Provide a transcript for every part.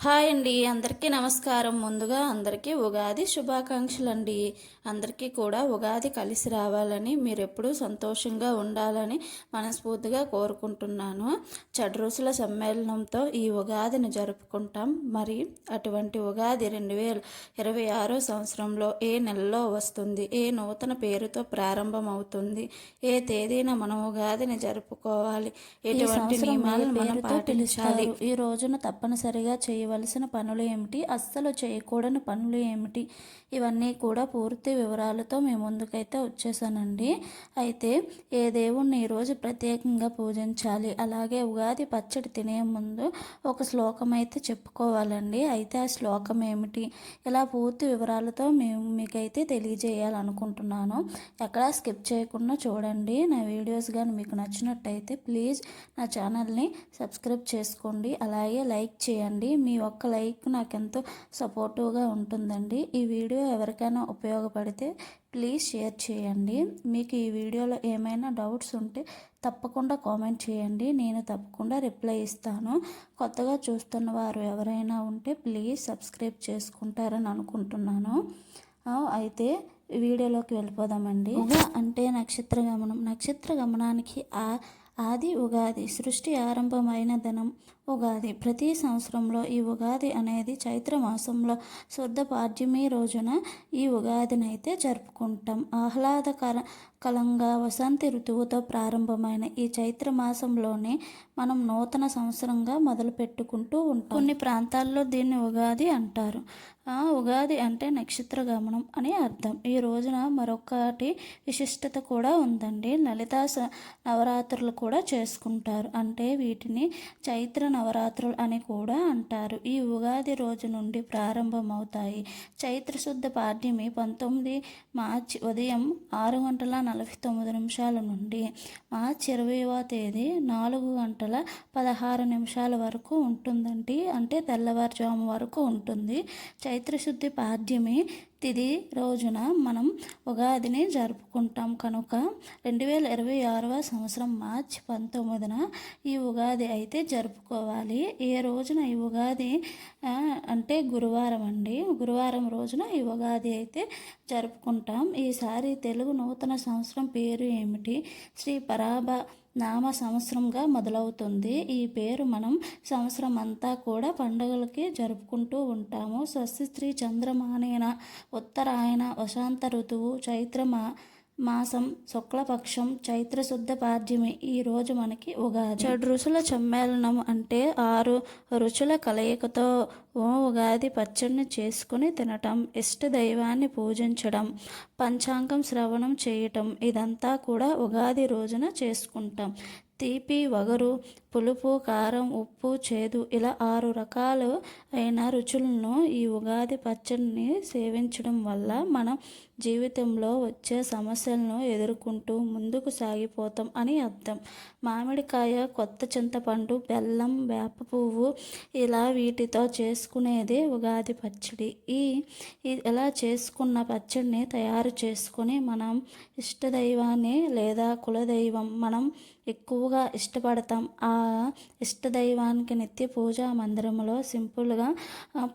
Hi అండి, అందరికీ నమస్కారం. ముందుగా అందరికీ ఉగాది శుభాకాంక్షలు అండి. అందరికీ కూడా ఉగాది కలిసి రావాలని, మీరు ఎప్పుడూ సంతోషంగా ఉండాలని మనస్ఫూర్తిగా కోరుకుంటున్నాను. షడ్రుచుల సమ్మేళనంతో ఈ ఉగాదిని జరుపుకుంటాం. మరి అటువంటి ఉగాది 2026 సంవత్సరంలో ఏ నెలలో వస్తుంది, ఏ నూతన పేరుతో ప్రారంభమవుతుంది, ఏ తేదీన మనం ఉగాదిని జరుపుకోవాలి, ఎటువంటి నియమాలను మనం పాటించాలి, ఈ రోజున తప్పనిసరిగా చేయవలసిన పనులు ఏమిటి, అస్సలు చేయకూడని పనులు ఏమిటి, ఇవన్నీ కూడా పూర్తి వివరాలతో మీ ముందుకైతే వచ్చేసానండి. అయితే ఏ దేవుణ్ణి ఈరోజు ప్రత్యేకంగా పూజించాలి, అలాగే ఉగాది పచ్చడి తినే ముందు ఒక శ్లోకం అయితే చెప్పుకోవాలండి. అయితే ఆ శ్లోకం ఏమిటి, ఇలా పూర్తి వివరాలతో మీకైతే తెలియజేయాలనుకుంటున్నాను. ఎక్కడా స్కిప్ చేయకుండా చూడండి. నా వీడియోస్ కానీ మీకు నచ్చినట్టయితే ప్లీజ్ నా ఛానల్ని సబ్స్క్రైబ్ చేసుకోండి, అలాగే లైక్ చేయండి. మీ ఒక్క లైక్ నాకెంతో సపోర్టివ్గా ఉంటుందండి. ఈ వీడియో ఎవరికైనా ఉపయోగపడితే ప్లీజ్ షేర్ చేయండి. మీకు ఈ వీడియోలో ఏమైనా డౌట్స్ ఉంటే తప్పకుండా కామెంట్ చేయండి, నేను తప్పకుండా రిప్లై ఇస్తాను. కొత్తగా చూస్తున్న వారు ఎవరైనా ఉంటే ప్లీజ్ సబ్స్క్రైబ్ చేసుకుంటారని అనుకుంటున్నాను. అయితే వీడియోలోకి వెళ్ళిపోదామండి. అంటే నక్షత్ర గమనం. నక్షత్ర గమనానికి ఆది ఉగాది, సృష్టి ఆరంభమైన దినం ఉగాది. ప్రతి సంవత్సరంలో ఈ ఉగాది అనేది చైత్ర మాసంలో శుద్ధ పాడ్యమి రోజున ఈ ఉగాదిని అయితే జరుపుకుంటాం. ఆహ్లాదకరంగా వసంత ఋతువుతో ప్రారంభమైన ఈ చైత్ర మాసంలోనే మనం నూతన సంవత్సరంగా మొదలు పెట్టుకుంటూ ఉంటాం. కొన్ని ప్రాంతాల్లో దీన్ని ఉగాది అంటారు. ఉగాది అంటే నక్షత్ర గమనం అని అర్థం. ఈ రోజున మరొకటి విశిష్టత కూడా ఉందండి. లలితా నవరాత్రులు కూడా చేసుకుంటారు. అంటే వీటిని చైత్ర నవరాత్రులు అని కూడా అంటారు. ఈ ఉగాది రోజు నుండి ప్రారంభమవుతాయి. చైత్ర శుద్ధ పాడ్యమి 19 మార్చి ఉదయం 6:49 నుండి మార్చి 20వ తేదీ 4:16 వరకు ఉంటుందండి. అంటే తెల్లవారుజాము వరకు ఉంటుంది. చైత్రశుద్ధి పాడ్యమి తిథి రోజున మనం ఉగాదిని జరుపుకుంటాం కనుక 2026వ సంవత్సరం మార్చి 19న ఈ ఉగాది అయితే జరుపుకోవాలి. ఏ రోజున ఈ ఉగాది అంటే గురువారం అండి. గురువారం రోజున ఈ ఉగాది అయితే జరుపుకుంటాం. ఈసారి తెలుగు నూతన సంవత్సరం పేరు ఏమిటి? శ్రీ పరాభ నామ సంవత్సరంగా మొదలవుతుంది. ఈ పేరు మనం సంవత్సరం అంతా కూడా పండుగలకి జరుపుకుంటూ ఉంటాము. స్వస్తి చంద్రమానేన ఉత్తరాయణ వసంత ఋతువు చైత్ర మాసం శుక్లపక్షం చైత్రశుద్ధ పాడ్యమి. ఈ రోజు మనకి ఉగాది. షడ్రుచుల సమ్మేళనం అంటే 6 రుచుల కలయికతో ఉగాది పచ్చడిని చేసుకుని తినటం, ఇష్ట దైవాన్ని పూజించడం, పంచాంగం శ్రవణం చేయటం, ఇదంతా కూడా ఉగాది రోజున చేసుకుంటాం. తీపి, వగరు, పులుపు, కారం, ఉప్పు, చేదు ఇలా 6 రకాలు అయిన రుచులను ఈ ఉగాది పచ్చడిని సేవించడం వల్ల మనం జీవితంలో వచ్చే సమస్యలను ఎదుర్కొంటూ ముందుకు సాగిపోతాం అని అర్థం. మామిడికాయ, కొత్త చింతపండు, బెల్లం, వేప పువ్వు ఇలా వీటితో చేసుకునేది ఉగాది పచ్చడి. ఇలా చేసుకున్న పచ్చడిని తయారు చేసుకొని మనం ఇష్టదైవాన్ని లేదా కులదైవం మనం ఎక్కువగా ఇష్టపడతాం. ఆ ఇష్టదైవానికి నిత్య పూజా మందిరంలో సింపుల్గా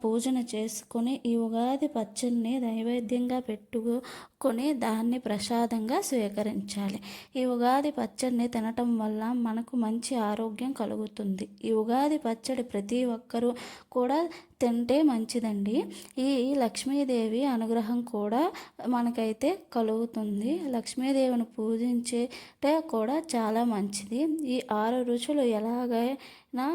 పూజను చేసుకొని ఈ ఉగాది పచ్చడిని నైవేద్యంగా పెట్టుకొని దాన్ని ప్రసాదంగా స్వీకరించాలి. ఈ ఉగాది పచ్చడిని తినటం వల్ల మనకు మంచి ఆరోగ్యం కలుగుతుంది. ఈ ఉగాది పచ్చడి ప్రతి ఒక్కరూ కూడా తింటే మంచిదండి. ఈ లక్ష్మీదేవి అనుగ్రహం కూడా మనకైతే కలుగుతుంది. లక్ష్మీదేవిని పూజించేటే కూడా చాలా మంచిది. ఈ 6 రుచులు ఎలాగైనా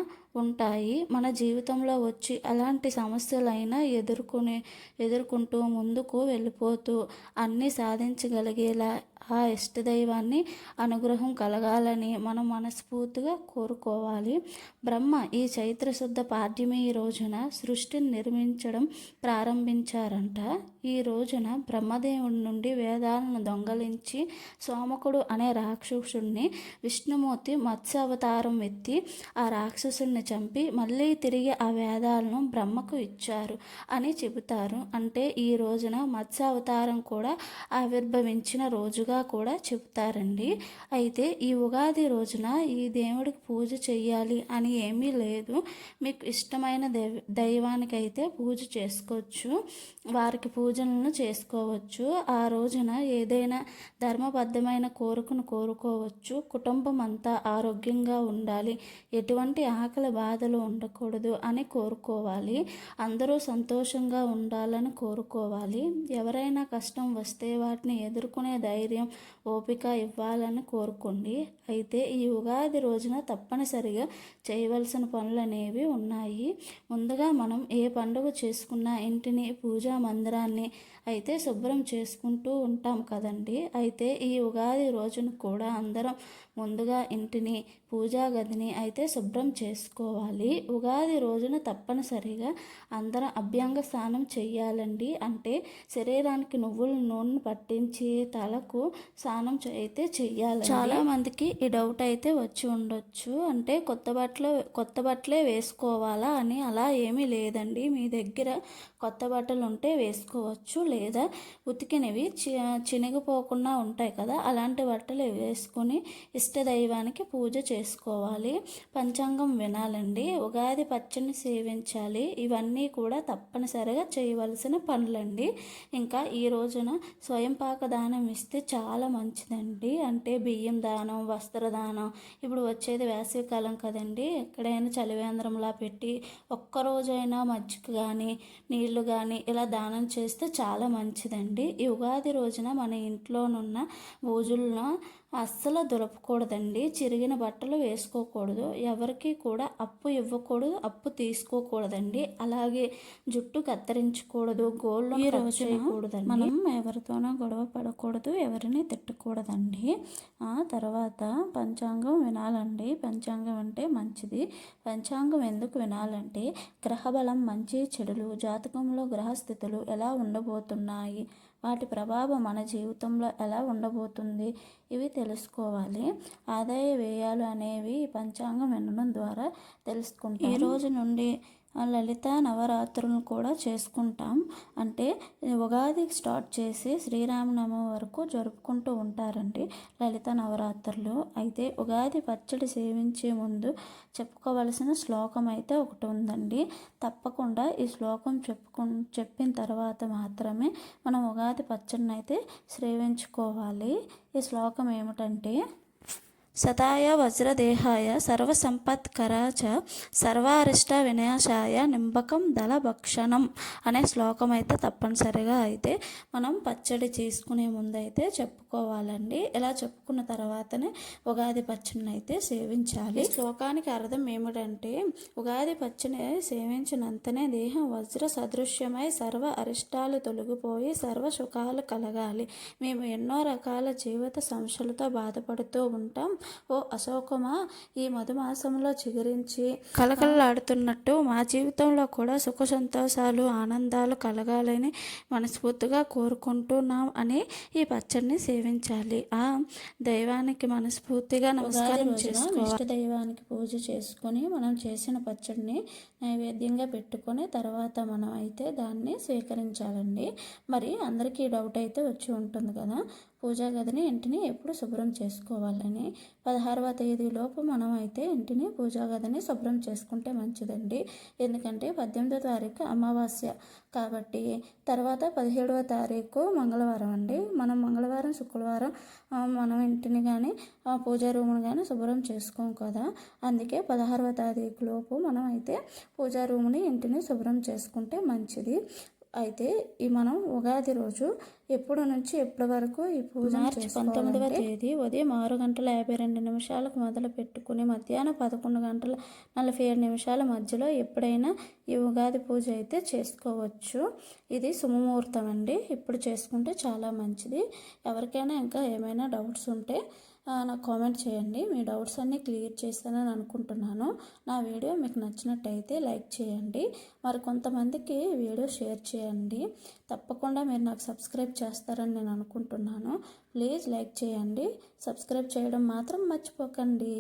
ఉంటాయి. మన జీవితంలో వచ్చి అలాంటి సమస్యలైనా ఎదుర్కొంటూ ముందుకు వెళ్ళిపోతూ అన్నీ సాధించగలిగేలా ఆ ఇష్టదైవాన్ని అనుగ్రహం కలగాలని మనం మనస్ఫూర్తిగా కోరుకోవాలి. బ్రహ్మ ఈ చైత్రశుద్ధ పాడ్యమి రోజున సృష్టిని నిర్మించడం ప్రారంభించారంట. ఈ రోజున బ్రహ్మదేవుడి నుండి వేదాలను దొంగలించి సోమకుడు అనే రాక్షసుడిని విష్ణుమూర్తి మత్స్య అవతారం ఎత్తి ఆ రాక్షసుడిని చంపి మళ్ళీ తిరిగి ఆ వేదాలను బ్రహ్మకు ఇచ్చారు అని చెబుతారు. అంటే ఈ రోజున మత్స్య అవతారం కూడా ఆవిర్భవించిన రోజుగా ముందుగా కూడా చెప్తారండి. అయితే ఈ ఉగాది రోజున ఈ దేవుడికి పూజ చేయాలి అని ఏమీ లేదు. మీకు ఇష్టమైన దైవానికి అయితే పూజ చేసుకోవచ్చు, వారికి పూజలను చేసుకోవచ్చు. ఆ రోజున ఏదైనా ధర్మబద్ధమైన కోరికను కోరుకోవచ్చు. కుటుంబం అంతా ఆరోగ్యంగా ఉండాలి, ఎటువంటి ఆకలి బాధలు ఉండకూడదు అని కోరుకోవాలి. అందరూ సంతోషంగా ఉండాలని కోరుకోవాలి. ఎవరైనా కష్టం వస్తే వాటిని ఎదుర్కొనే ధైర్యం, ఓపిక ఇవ్వాలని కోరుకోండి. అయితే ఈ ఉగాది రోజున తప్పనిసరిగా చేయవలసిన పనులు అనేవి ఉన్నాయి. ముందుగా మనం ఏ పండుగ చేసుకున్నా ఇంటిని, పూజా మందిరాన్ని అయితే శుభ్రం చేసుకుంటూ ఉంటాం కదండి. అయితే ఈ ఉగాది రోజున కూడా అందరం ముందుగా ఇంటిని, పూజా గదిని అయితే శుభ్రం చేసుకోవాలి. ఉగాది రోజున తప్పనిసరిగా అందరం అభ్యంగ స్నానం చేయాలండి. అంటే శరీరానికి నువ్వుల నూనె పట్టించి తలకు స్నానం అయితే చెయ్యాలి. చాలా మందికి ఈ డౌట్ అయితే వచ్చి ఉండొచ్చు, అంటే కొత్త బట్టలే వేసుకోవాలా అని. అలా ఏమీ లేదండి. మీ దగ్గర కొత్త బట్టలు ఉంటే వేసుకోవచ్చు, లేదా ఉతికినవి చినిగిపోకుండా ఉంటాయి కదా, అలాంటి బట్టలు వేసుకొని ఇష్టదైవానికి పూజ చేసుకోవాలి. పంచాంగం వినాలండి, ఉగాది పచ్చడిని సేవించాలి. ఇవన్నీ కూడా తప్పనిసరిగా చేయవలసిన పనులండి. ఇంకా ఈ రోజున స్వయం పాక దానం ఇస్తే చాలా మంచిదండి. అంటే బియ్యం దానం, వస్త్రదానం. ఇప్పుడు వచ్చేది వేసవికాలం కదండి, ఎక్కడైనా చలివేంద్రంలా పెట్టి ఒక్కరోజైనా మజ్జిగ కానీ నీళ్లు కానీ ఇలా దానం చేస్తే చాలా మంచిదండి. ఈ ఉగాది రోజున మన ఇంట్లోనున్న బూజులను అస్సలు దులపకూడదండి. చిరిగిన బట్టలు వేసుకోకూడదు. ఎవరికి కూడా అప్పు ఇవ్వకూడదు, అప్పు తీసుకోకూడదండి. అలాగే జుట్టు కత్తిరించకూడదు, గోళ్ళు చేయకూడదండి. మనం ఎవరితోనో గొడవ పడకూడదు, ఎవరిని తిట్టకూడదండి. ఆ తర్వాత పంచాంగం వినాలండి. పంచాంగం అంటే మంచిది. పంచాంగం ఎందుకు వినాలంటే గ్రహబలం, మంచి చెడులు, జాతకంలో గ్రహస్థితులు ఎలా ఉండబోతున్నాయి, వాటి ప్రభావం మన జీవితంలో ఎలా ఉండబోతుంది, ఇవి తెలుసుకోవాలి. ఆదాయ వ్యయాలు అనేవి పంచాంగం వినడం ద్వారా తెలుసుకుంటాం. ఈ రోజు నుండి లలిత నవరాత్రులను కూడా చేసుకుంటాం. అంటే ఉగాది స్టార్ట్ చేసి శ్రీరామనవమి వరకు జరుపుకుంటూ ఉంటారండి లలిత నవరాత్రులు. అయితే ఉగాది పచ్చడి సేవించే ముందు చెప్పుకోవలసిన శ్లోకం అయితే ఒకటి ఉందండి. తప్పకుండా ఈ శ్లోకం చెప్పిన తర్వాత మాత్రమే మనం ఉగాది పచ్చడిని అయితే సేవించుకోవాలి. ఈ శ్లోకం ఏమిటంటే, సదాయ వజ్రదేహాయ సర్వసంపత్కరాచ సర్వారిష్ట వినాశాయ నింబకం దళభక్షణం అనే శ్లోకం అయితే తప్పనిసరిగా అయితే మనం పచ్చడి చేసుకునే ముందు అయితే చెప్పుకోవాలండి. ఇలా చెప్పుకున్న తర్వాతనే ఉగాది పచ్చడిని అయితే సేవించాలి. శ్లోకానికి అర్థం ఏమిటంటే, ఉగాది పచ్చడి సేవించినంతనే దేహం వజ్ర సదృశ్యమై సర్వ అరిష్టాలు తొలగిపోయి సర్వ సుఖాలు కలగాలి. మేము ఎన్నో రకాల జీవిత సమస్యలతో బాధపడుతూ ఉంటాం. ఓ అశోకమా, ఈ మధుమాసంలో చిగురించి కలకలలాడుతున్నట్టు మా జీవితంలో కూడా సుఖ సంతోషాలు, ఆనందాలు కలగాలని మనస్ఫూర్తిగా కోరుకుంటున్నాం అని ఈ పచ్చడిని సేవించాలి. ఆ దైవానికి మనస్ఫూర్తిగా నమస్కారం చేసుకోవాలి. ఇష్ట దైవానికి పూజ చేసుకొని మనం చేసిన పచ్చడిని నైవేద్యంగా పెట్టుకొని తర్వాత మనం అయితే దాన్ని స్వీకరించాలండి. మరి అందరికీ డౌట్ అయితే వచ్చి ఉంటుంది కదా, పూజా గదిని ఇంటిని ఎప్పుడు శుభ్రం చేసుకోవాలని. 16వ తేదీలోపు మనం అయితే ఇంటిని, పూజా గదిని శుభ్రం చేసుకుంటే మంచిదండి. ఎందుకంటే 18వ తారీఖు అమావాస్య కాబట్టి తర్వాత 17వ తారీఖు మంగళవారం అండి. మనం మంగళవారం, శుక్రవారం మనం ఇంటిని కానీ పూజా రూమ్ని కానీ శుభ్రం చేసుకోం కదా, అందుకే 16వ తారీఖు లోపు మనం అయితే పూజా రూమ్ని, ఇంటిని శుభ్రం చేసుకుంటే మంచిది. అయితే ఈ మనం ఉగాది రోజు ఎప్పుడు నుంచి ఎప్పటి వరకు ఈ పూజ, మార్చి 19వ తేదీ ఉదయం 6:52 మొదలు పెట్టుకుని మధ్యాహ్నం 11:47 మధ్యలో ఎప్పుడైనా ఈ ఉగాది పూజ అయితే చేసుకోవచ్చు. ఇది శుభముహూర్తం అండి. ఇప్పుడు చేసుకుంటే చాలా మంచిది. ఎవరికైనా ఇంకా ఏమైనా డౌట్స్ ఉంటే నాకు కామెంట్ చేయండి. మీ డౌట్స్ అన్నీ క్లియర్ చేస్తానని అనుకుంటున్నాను. నా వీడియో మీకు నచ్చినట్టయితే లైక్ చేయండి, మరి కొంతమందికి వీడియో షేర్ చేయండి. తప్పకుండా మీరు నాకు సబ్స్క్రైబ్ చేస్తారని నేను అనుకుంటున్నాను. ప్లీజ్ లైక్ చేయండి, సబ్స్క్రైబ్ చేయడం మాత్రం మర్చిపోకండి.